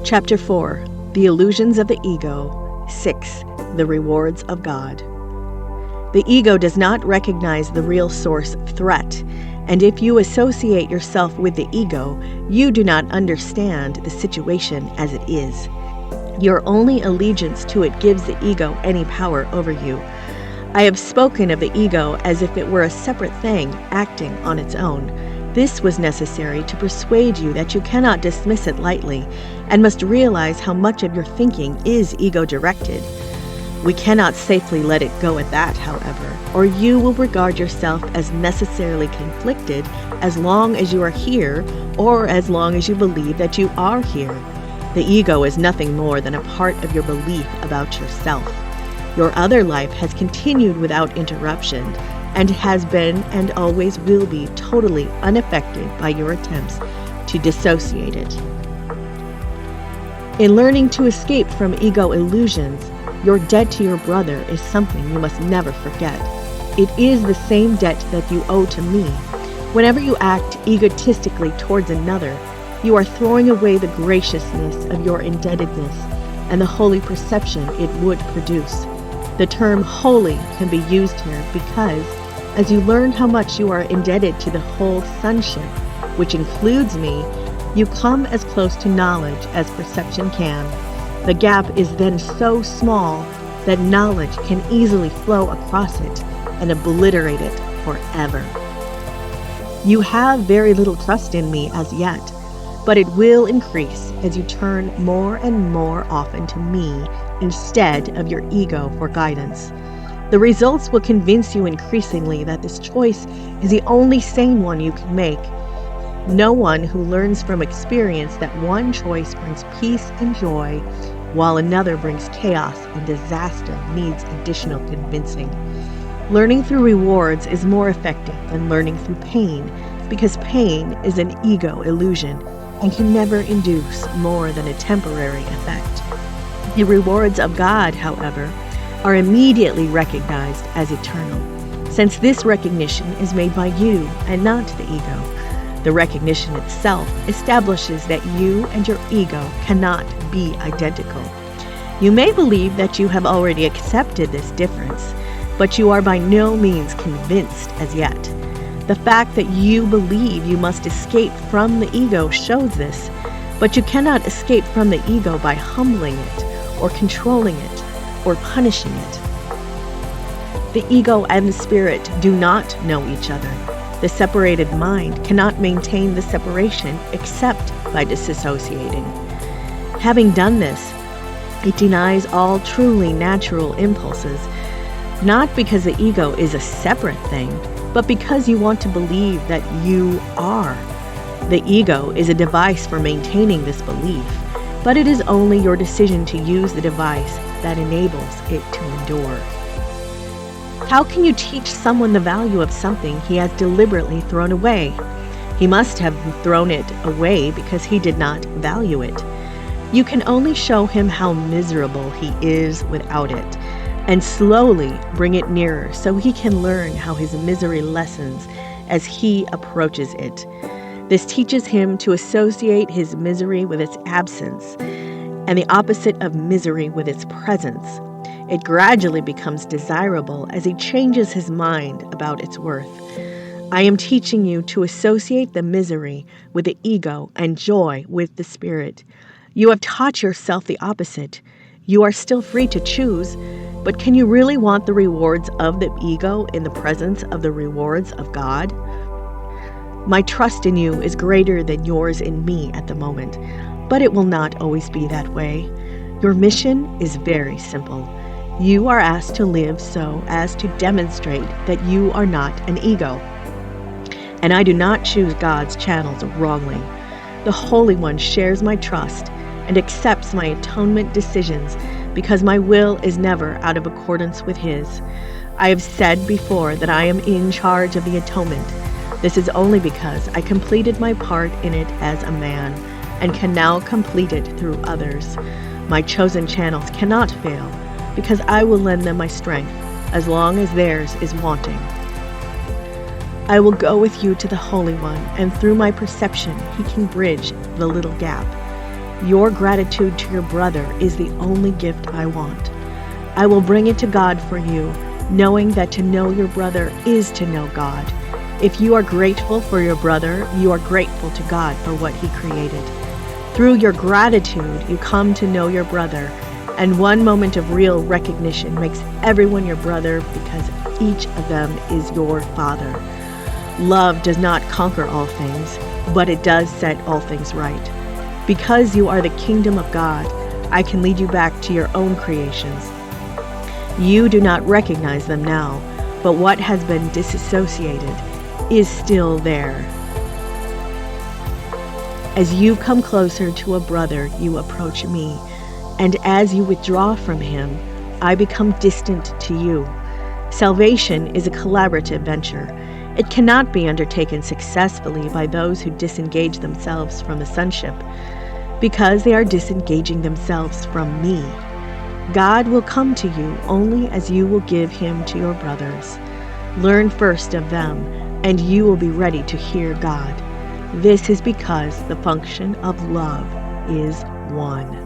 Chapter 4. The Illusions of the Ego. 6. The Rewards of God. The ego does not recognize the real source of threat, and if you associate yourself with the ego, you do not understand the situation as it is. Your only allegiance to it gives the ego any power over you. I have spoken of the ego as if it were a separate thing acting on its own. This was necessary to persuade you that you cannot dismiss it lightly, and must realize how much of your thinking is ego-directed. We cannot safely let it go at that, however, or you will regard yourself as necessarily conflicted as long as you are here, or as long as you believe that you are here. The ego is nothing more than a part of your belief about yourself. Your other life has continued without interruption, and has been and always will be totally unaffected by your attempts to dissociate it. In learning to escape from ego illusions, your debt to your brother is something you must never forget. It is the same debt that you owe to me. Whenever you act egotistically towards another, you are throwing away the graciousness of your indebtedness and the holy perception it would produce. The term holy can be used here because, as you learn how much you are indebted to the whole sonship, which includes me, you come as close to knowledge as perception can. The gap is then so small that knowledge can easily flow across it and obliterate it forever. You have very little trust in me as yet, but it will increase as you turn more and more often to me instead of your ego for guidance. The results will convince you increasingly that this choice is the only sane one you can make. No one who learns from experience that one choice brings peace and joy, while another brings chaos and disaster, needs additional convincing. Learning through rewards is more effective than learning through pain, because pain is an ego illusion and can never induce more than a temporary effect. The rewards of God, however, are immediately recognized as eternal, since this recognition is made by you and not the ego. The recognition itself establishes that you and your ego cannot be identical. You may believe that you have already accepted this difference, but you are by no means convinced as yet. The fact that you believe you must escape from the ego shows this, but you cannot escape from the ego by humbling it, or controlling it, or punishing it. The ego and the spirit do not know each other. The separated mind cannot maintain the separation except by disassociating. Having done this, it denies all truly natural impulses, not because the ego is a separate thing, but because you want to believe that you are. The ego is a device for maintaining this belief, but it is only your decision to use the device that enables it to endure. How can you teach someone the value of something he has deliberately thrown away? He must have thrown it away because he did not value it. You can only show him how miserable he is without it, and slowly bring it nearer so he can learn how his misery lessens as he approaches it. This teaches him to associate his misery with its absence, and the opposite of misery with its presence. It gradually becomes desirable as he changes his mind about its worth. I am teaching you to associate the misery with the ego and joy with the spirit. You have taught yourself the opposite. You are still free to choose, but can you really want the rewards of the ego in the presence of the rewards of God? My trust in you is greater than yours in me at the moment, but it will not always be that way. Your mission is very simple. You are asked to live so as to demonstrate that you are not an ego. And I do not choose God's channels wrongly. The Holy One shares my trust and accepts my atonement decisions because my will is never out of accordance with His. I have said before that I am in charge of the atonement. This is only because I completed my part in it as a man and can now complete it through others. My chosen channels cannot fail because I will lend them my strength as long as theirs is wanting. I will go with you to the Holy One, and through my perception he can bridge the little gap. Your gratitude to your brother is the only gift I want. I will bring it to God for you, knowing that to know your brother is to know God. If you are grateful for your brother, you are grateful to God for what he created. Through your gratitude, you come to know your brother, and one moment of real recognition makes everyone your brother because each of them is your father. Love does not conquer all things, but it does set all things right. Because you are the kingdom of God, I can lead you back to your own creations. You do not recognize them now, but what has been disassociated is still there. As you come closer to a brother, you approach me, and as you withdraw from him, I become distant to you. Salvation is a collaborative venture. It cannot be undertaken successfully by those who disengage themselves from the sonship, because they are disengaging themselves from me. God will come to you only as you will give him to your brothers. Learn first of them, and you will be ready to hear God. This is because the function of love is one.